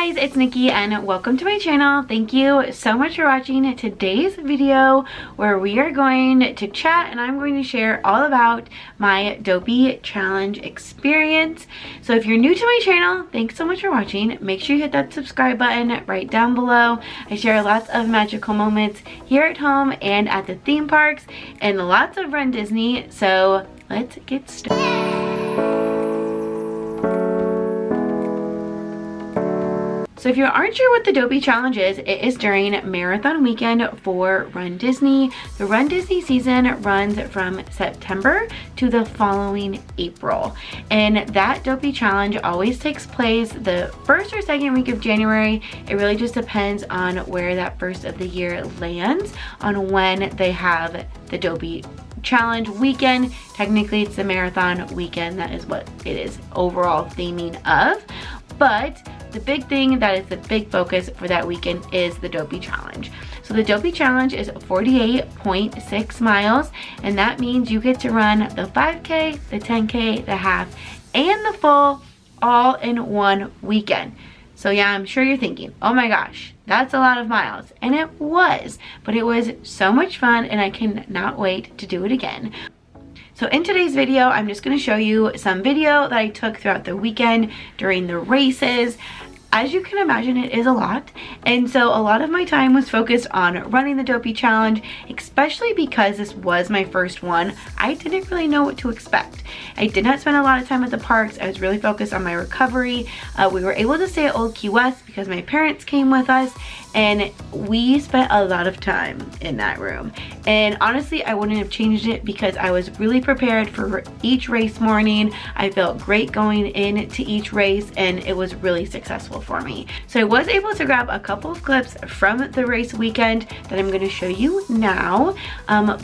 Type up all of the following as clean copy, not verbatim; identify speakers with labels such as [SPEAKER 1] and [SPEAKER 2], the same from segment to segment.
[SPEAKER 1] guys, it's Nikki and welcome to my channel. Thank you so much for watching today's video where we are going to chat and I'm going to share all about my Dopey challenge experience. So if you're new to my channel, thanks so much for watching. Make sure you hit that subscribe button right down below. I share lots of magical moments here at home and at the theme parks and lots of Run Disney. So let's get started. So if you aren't sure what the Dopey challenge is, it is during marathon weekend for Run Disney. The Run Disney season runs from September to the following April. And that Dopey challenge always takes place the first or second week of January. It really just depends on where that first of the year lands on when they have the Dopey challenge weekend. Technically it's the marathon weekend. That is what it is overall theming of. But the big thing that is the big focus for that weekend is the Dopey challenge. So the Dopey challenge is 48.6 miles, and that means you get to run the 5K, the 10K, the half, and the full all in one weekend. So yeah, I'm sure you're thinking, oh my gosh, that's a lot of miles. And it was, but it was so much fun and I cannot wait to do it again. So in today's video, I'm just gonna show you some video that I took throughout the weekend during the races. As you can imagine, it is a lot. And so a lot of my time was focused on running the Dopey challenge, especially because this was my first one. I didn't really know what to expect. I did not spend a lot of time at the parks. I was really focused on my recovery. We were able to stay at Old Key West because my parents came with us and we spent a lot of time in that room. And honestly, I wouldn't have changed it because I was really prepared for each race morning. I felt great going into each race and it was really successful for me. So I was able to grab a couple of clips from the race weekend that I'm going to show you now.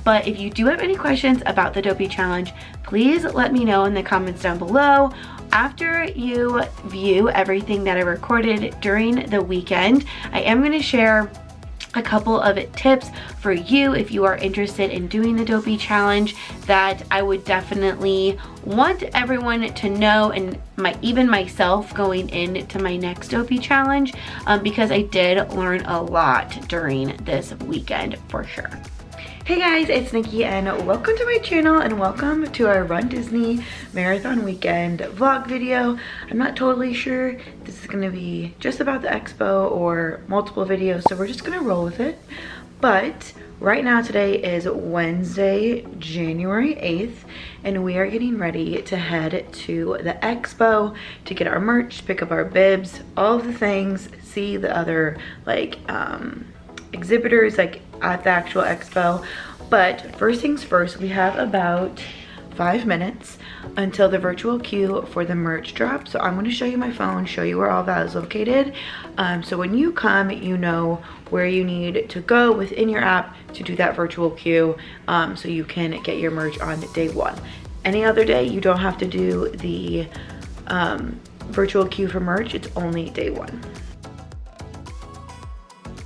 [SPEAKER 1] But if you do have any questions about the Dopey challenge, please let me know in the comments down below. After you view everything that I recorded during the weekend, I am going to share a couple of tips for you if you are interested in doing the Dopey challenge that I would definitely want everyone to know, and even myself going into my next Dopey challenge, because I did learn a lot during this weekend for sure. Hey guys, it's Nikki and welcome to my channel and welcome to our Run Disney Marathon Weekend vlog video. I'm not totally sure if this is going to be just about the expo or multiple videos, so we're just going to roll with it. But right now today is Wednesday, January 8th, and we are getting ready to head to the expo to get our merch, pick up our bibs, all of the things, see the other like exhibitors like at the actual expo. But first things first, we have about 5 minutes until the virtual queue for the merch drop. So I'm going to show you my phone, show you where all that is located, so when you come you know where you need to go within your app to do that virtual queue, so you can get your merch on day one. Any other day you don't have to do the virtual queue for merch. It's only day one.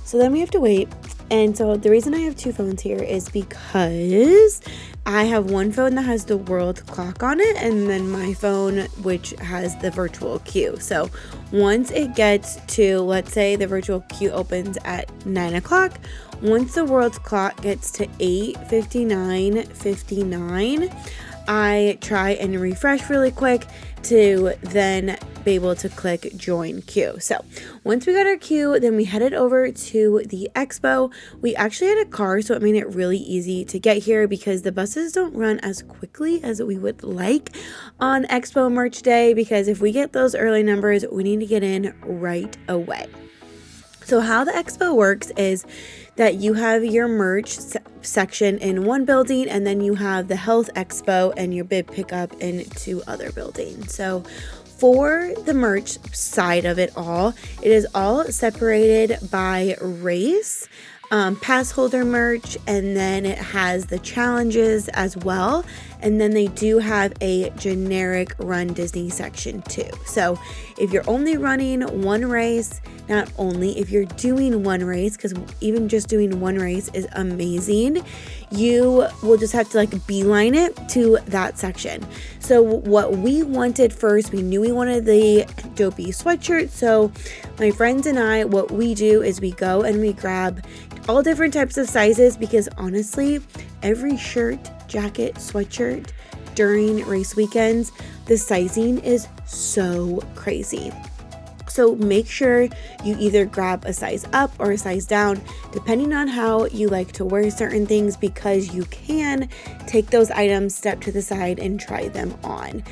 [SPEAKER 2] So then we have to wait. And so the reason I have two phones here is because I have one phone that has the world clock on it and then my phone which has the virtual queue. So once it gets to, let's say the virtual queue opens at 9 o'clock, once the world clock gets to 8:59:59, I try and refresh really quick to then be able to click join queue. So once we got our queue, then we headed over to the expo. We actually had a car, so it made it really easy to get here because the buses don't run as quickly as we would like on expo merch day, because if we get those early numbers, we need to get in right away. So how the expo works is that you have your merch section in one building, and then you have the health expo and your bib pickup in two other buildings. So for the merch side of it all, it is all separated by race, pass holder merch, and then it has the challenges as well. And then they do have a generic Run Disney section too. So if you're only running one race, not only if you're doing one race, because even just doing one race is amazing, you will just have to like beeline it to that section. So what we wanted first, we knew we wanted the Dopey sweatshirt. So my friends and I, what we do is we go and we grab all different types of sizes, because honestly, every shirt, jacket, sweatshirt during race weekends, the sizing is so crazy. So make sure you either grab a size up or a size down, depending on how you like to wear certain things, because you can take those items, step to the side, and try them on.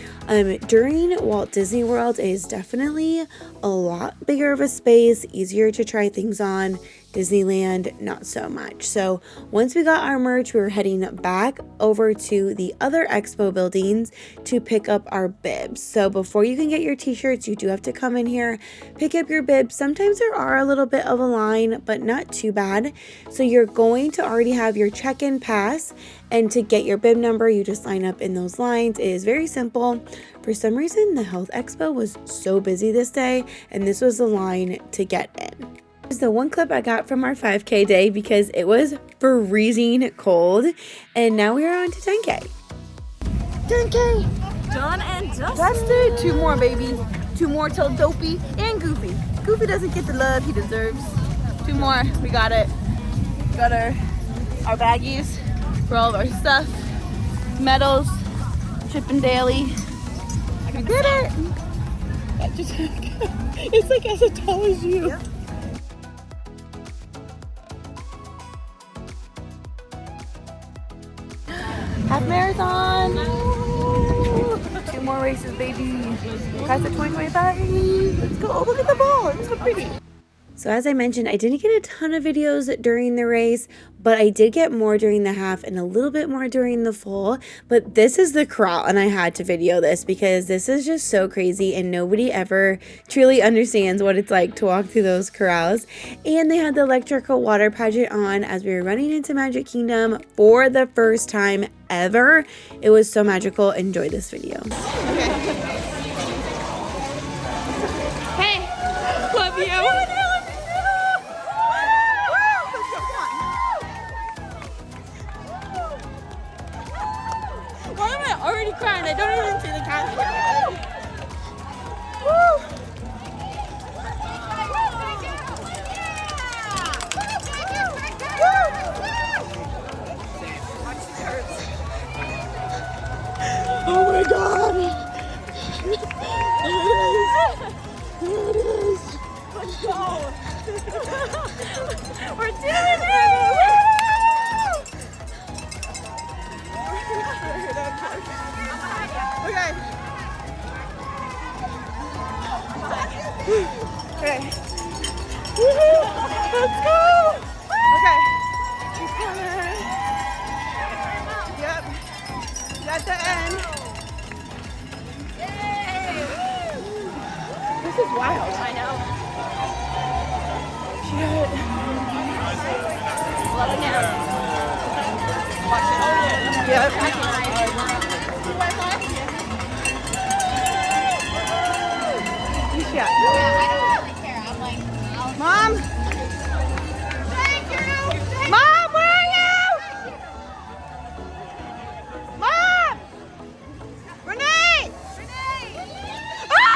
[SPEAKER 2] During Walt Disney World is definitely a lot bigger of a space, easier to try things on. Disneyland, not so much. So once we got our merch, we were heading back over to the other expo buildings to pick up our bibs. So before you can get your t-shirts, you do have to come in here, pick up your bibs. Sometimes there are a little bit of a line, but not too bad. So you're going to already have your check-in pass, and to get your bib number, you just line up in those lines. It is very simple. For some reason, the Health Expo was so busy this day, and this was the line to get in. This is the one clip I got from our 5K day because it was freezing cold, and now we are on to 10K.
[SPEAKER 3] 10K! Done and dusted. 2 more, baby. 2 more till Dopey and Goofy. Goofy doesn't get the love he deserves. 2 more. We got it. Got our baggies for all of our stuff. Medals. Chipping daily. We did it! That just, it's like as tall as you. Yep. Half marathon! Woo! 2 more races, baby. Class of 2025. Let's go. Oh, look at the ball. It's so pretty.
[SPEAKER 2] So as I mentioned, I didn't get a ton of videos during the race, but I did get more during the half and a little bit more during the full. But this is the corral, and I had to video this because this is just so crazy, and nobody ever truly understands what it's like to walk through those corrals. And they had the electrical water pageant on as we were running into Magic Kingdom for the first time ever. It was so magical. Enjoy this video.
[SPEAKER 1] Hey, love you.
[SPEAKER 3] Why am I already crying? I don't even see the casket. Woo! Oh my god! Here it is! Let's go! We're doing it! Okay. Okay. Woohoo! Let's go! Okay. Keep coming. Yep. At the end. Yay! This is wild. I know. Shit. Love it now. Yep. Yeah, I don't really care. I'm like, Mom! Thank you! Mom, where are you? Mom! Renee! Ah!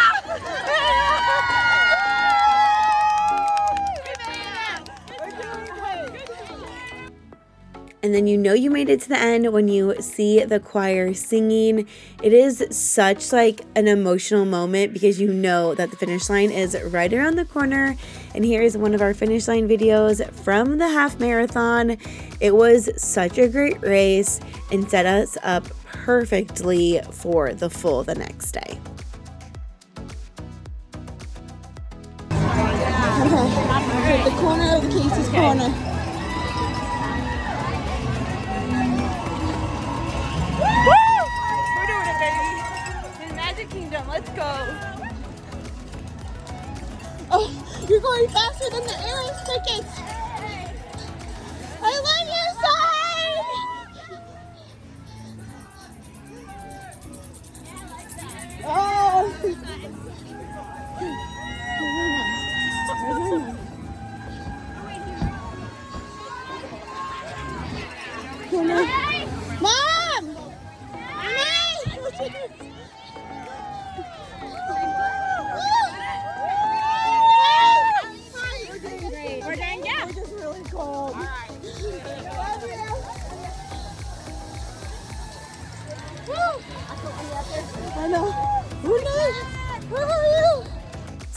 [SPEAKER 2] And then you know you made it to the end when you see the choir singing. It is such like an emotional moment because you know that the finish line is right around the corner. And here is one of our finish line videos from the half marathon. It was such a great race and set us up perfectly for the full the next day.
[SPEAKER 3] Okay, the corner of Casey's corner. Kingdom, let's go. Oh, you're going faster than the Eras tickets. I love your sign. Oh.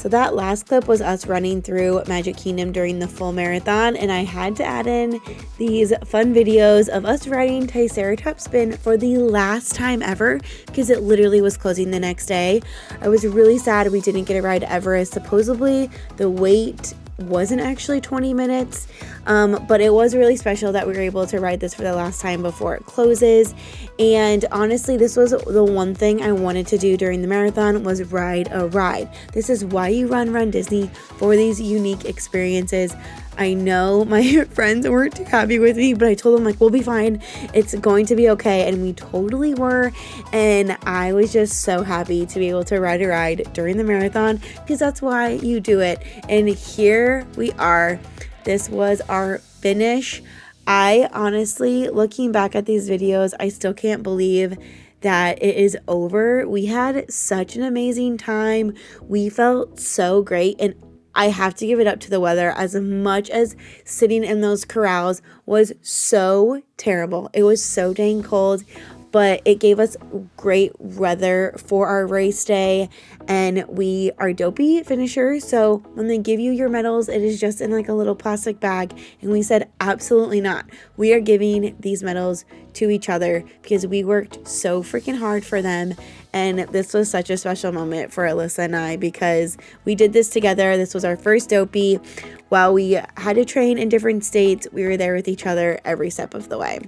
[SPEAKER 2] So that last clip was us running through Magic Kingdom during the full marathon, and I had to add in these fun videos of us riding Triceratops Spin for the last time ever because it literally was closing the next day. I was really sad we didn't get a ride to Everest. Supposedly the wait wasn't actually 20 minutes, but it was really special that we were able to ride this for the last time before it closes. And honestly, this was the one thing I wanted to do during the marathon, was ride a ride. This is why you run Disney, for these unique experiences. I know my friends weren't too happy with me, but I told them, like, we'll be fine. It's going to be okay. And we totally were. And I was just so happy to be able to ride a ride during the marathon, because that's why you do it. And here we are. This was our finish. I honestly, looking back at these videos, I still can't believe that it is over. We had such an amazing time. We felt so great. And I have to give it up to the weather, as much as sitting in those corrals was so terrible. It was so dang cold, but it gave us great weather for our race day, and we are Dopey finishers. So when they give you your medals, it is just in like a little plastic bag. And we said, absolutely not. We are giving these medals to each other because we worked so freaking hard for them. And this was such a special moment for Alyssa and I, because we did this together. This was our first Dopey. While we had to train in different states, we were there with each other every step of the way.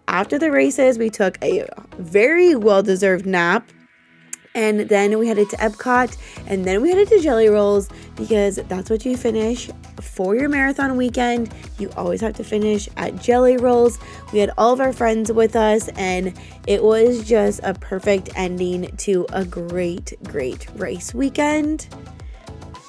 [SPEAKER 2] After the races, we took a very well-deserved nap. And then we headed to Epcot, and then we headed to Jelly Rolls, because that's what you finish for your marathon weekend. You always have to finish at Jelly Rolls. We had all of our friends with us, and it was just a perfect ending to a great race weekend.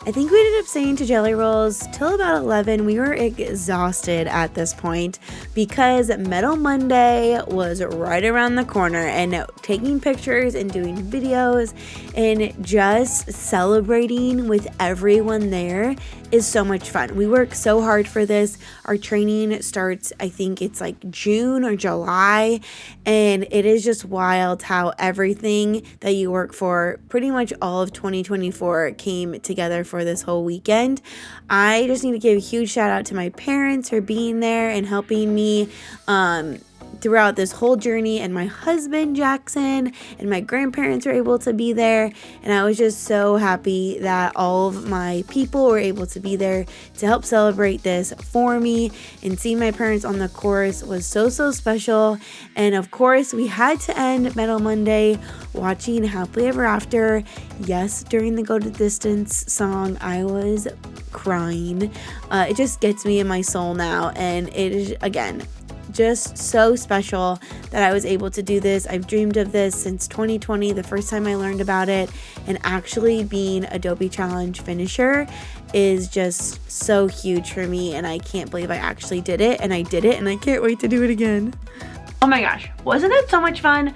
[SPEAKER 2] I think we ended up staying to Jelly Rolls till about 11. We were exhausted at this point because Medal Monday was right around the corner, and taking pictures and doing videos and just celebrating with everyone there is so much fun. We work so hard for this. Our training starts, I think it's like June or July, and it is just wild how everything that you work for pretty much all of 2024 came together for this whole weekend. I just need to give a huge shout out to my parents for being there and helping me throughout this whole journey, and my husband Jackson and my grandparents were able to be there, and I was just so happy that all of my people were able to be there to help celebrate this for me. And seeing my parents on the course was so special. And of course, we had to end Medal Monday watching Happily Ever After. Yes, during the Go the Distance song, I was crying. It just gets me in my soul now, and it is, again, just so special that I was able to do this. I've dreamed of this since 2020, the first time I learned about it, and actually being a Dopey Challenge finisher is just so huge for me, and I can't believe I actually did it, and I did it, and I can't wait to do it again.
[SPEAKER 1] Oh my gosh, wasn't it so much fun?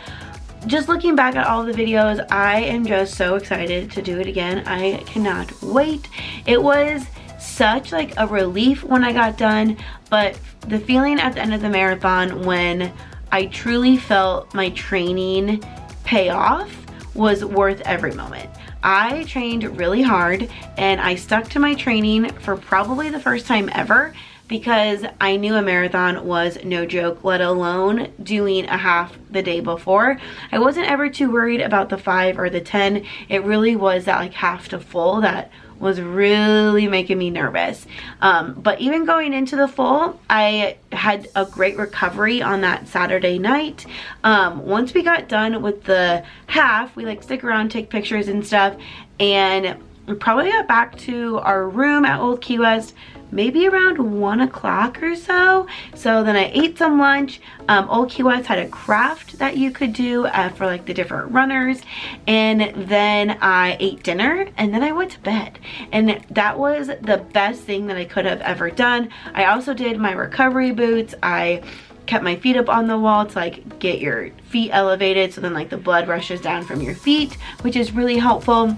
[SPEAKER 1] Just looking back at all the videos, I am just so excited to do it again. I cannot wait. It was such like a relief when I got done, but the feeling at the end of the marathon when I truly felt my training pay off was worth every moment. I trained really hard, and I stuck to my training for probably the first time ever, because I knew a marathon was no joke, let alone doing a half the day before. I wasn't ever too worried about the 5 or the 10. It really was that like half to full that was really making me nervous. But even going into the full, I had a great recovery on that Saturday night. Once we got done with the half, we like stick around, take pictures and stuff, and we probably got back to our room at Old Key West maybe around 1 o'clock or so. So then I ate some lunch. Old Key West had a craft that you could do for like the different runners, and then I ate dinner, and then I went to bed, and that was the best thing that I could have ever done. I also did my recovery boots. I kept my feet up on the wall to like get your feet elevated, so then like the blood rushes down from your feet, which is really helpful.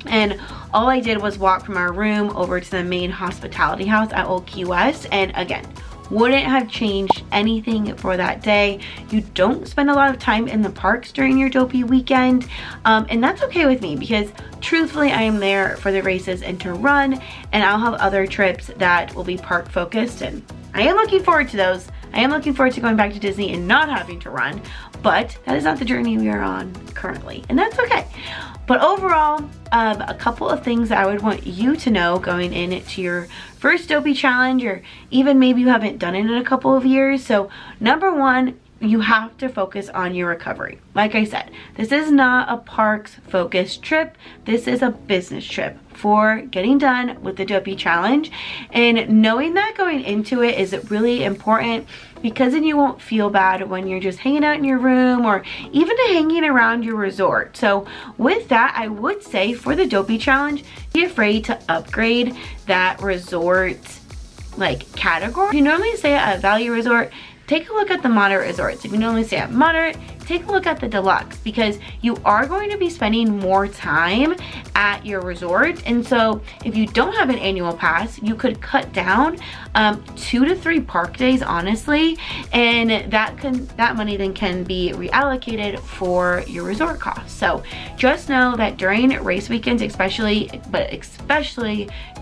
[SPEAKER 1] And all I did was walk from our room over to the main hospitality house at Old Key West, and again, wouldn't have changed anything for that day. You don't spend a lot of time in the parks during your Dopey weekend, and that's okay with me because truthfully I am there for the races and to run, and I'll have other trips that will be park focused, and I am looking forward to those. I am looking forward to going back to Disney and not having to run, but that is not the journey we are on currently, and that's okay. But overall, a couple of things that I would want you to know going into your first Dopey challenge, or even maybe you haven't done it in a couple of years. So number one, you have to focus on your recovery. Like I said, this is not a parks focused trip. This is a business trip for getting done with the Dopey challenge. And knowing that going into it is really important, because then you won't feel bad when you're just hanging out in your room or even hanging around your resort. So with that, I would say for the Dopey challenge, be afraid to upgrade that resort like category. If you normally stay at a value resort, take a look at the moderate resorts. If you normally stay at moderate, take a look at the deluxe, because you are going to be spending more time at your resort. And so if you don't have an annual pass, you could cut down 2 to 3 park days, honestly, and that money then can be reallocated for your resort costs. So just know that during race weekends, especially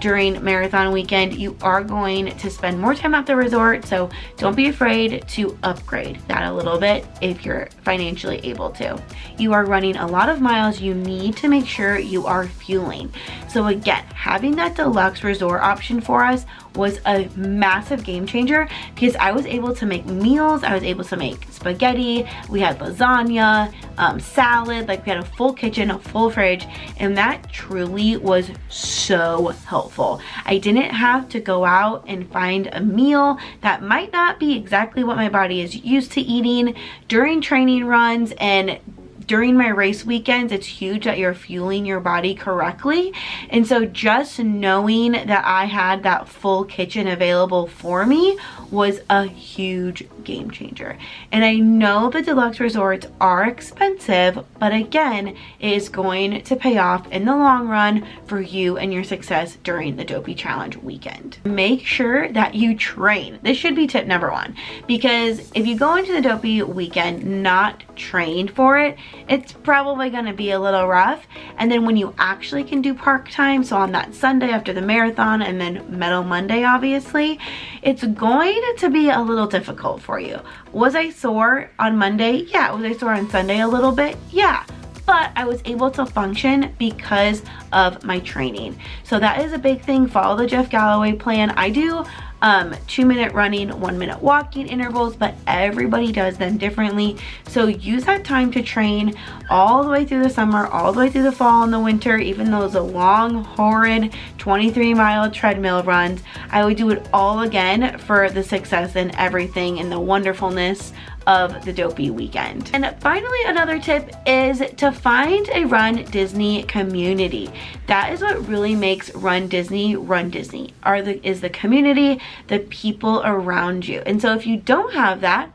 [SPEAKER 1] during marathon weekend, you are going to spend more time at the resort. So don't be afraid to upgrade that a little bit if you're financially able to. You are running a lot of miles. You need to make sure you are fueling. So again, having that deluxe resort option for us was a massive game changer, because I was able to make meals. I was able to make spaghetti. We had lasagna, salad, like we had a full kitchen, a full fridge, and that truly was so helpful. I didn't have to go out and find a meal that might not be exactly what my body is used to eating during training runs. And during my race weekends, it's huge that you're fueling your body correctly. And so just knowing that I had that full kitchen available for me was a huge game changer. And I know the deluxe resorts are expensive, but again, it is going to pay off in the long run for you and your success during the Dopey challenge weekend. Make sure that you train. This should be tip number 1, because if you go into the Dopey weekend not trained for it, it's probably going to be a little rough. And then when you actually can do park time, so on that Sunday after the marathon and then Medal Monday, obviously, it's going to be a little difficult for you. Was I sore on Monday? Yeah. Was I sore on Sunday a little bit? Yeah. But I was able to function because of my training. So that is a big thing. Follow the Jeff Galloway plan. I do 2-minute running, 1-minute walking intervals, but everybody does them differently. So use that time to train all the way through the summer, all the way through the fall and the winter, even those long, horrid 23-mile treadmill runs. I would do it all again for the success and everything and the wonderfulness of the Dopey weekend. And finally, another tip is to find a Run Disney community. That is what really makes Run Disney, is the community, the people around you. And so if you don't have that,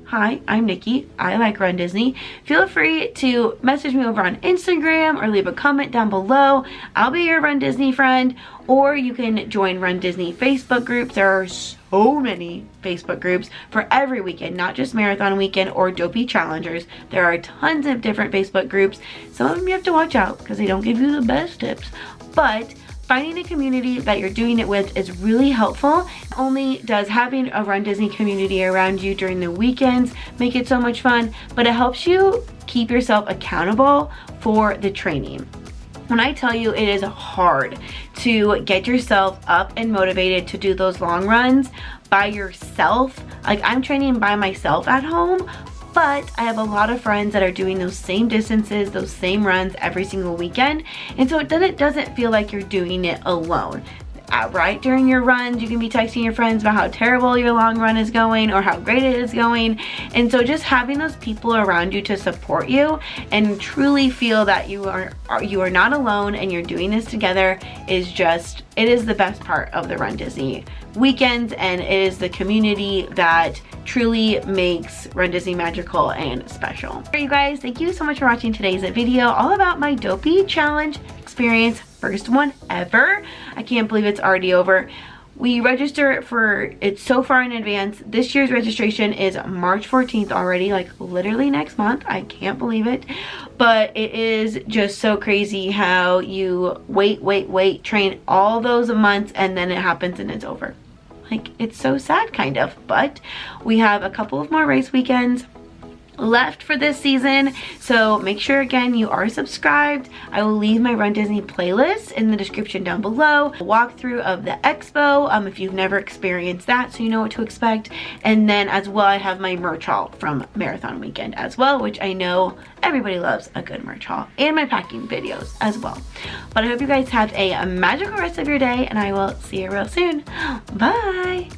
[SPEAKER 1] hi, I'm Nikki. I like Run Disney. Feel free to message me over on Instagram or leave a comment down below. I'll be your Run Disney friend, or you can join Run Disney Facebook groups. There are so many Facebook groups for every weekend, not just marathon weekend or Dopey challengers. There are tons of different Facebook groups. Some of them you have to watch out because they don't give you the best tips, but finding a community that you're doing it with is really helpful. Not only does having a Run Disney community around you during the weekends make it so much fun, but it helps you keep yourself accountable for the training. When I tell you it is hard to get yourself up and motivated to do those long runs by yourself, like I'm training by myself at home, but I have a lot of friends that are doing those same distances, those same runs every single weekend. And so it doesn't feel like you're doing it alone. Right during your runs, you can be texting your friends about how terrible your long run is going or how great it is going. And so just having those people around you to support you and truly feel that you are not alone and you're doing this together is it is the best part of the Run Disney weekends, and it is the community that truly makes Run Disney magical and special. All right, you guys, thank you so much for watching today's video all about my Dopey challenge experience. First one ever. I can't believe it's already over. We register for it so far in advance. This year's registration is March 14th already, like literally next month. I can't believe it. But it is just so crazy how you wait, train all those months, and then it happens and it's over. Like, it's so sad kind of. But we have a couple of more race weekends left for this season, so make sure again you are subscribed. I will leave my Run Disney playlist in the description down below, a walkthrough of the expo if you've never experienced that, so you know what to expect. And then as well, I have my merch haul from marathon weekend as well, which I know everybody loves a good merch haul, and my packing videos as well. But I hope you guys have a magical rest of your day, and I will see you real soon. Bye.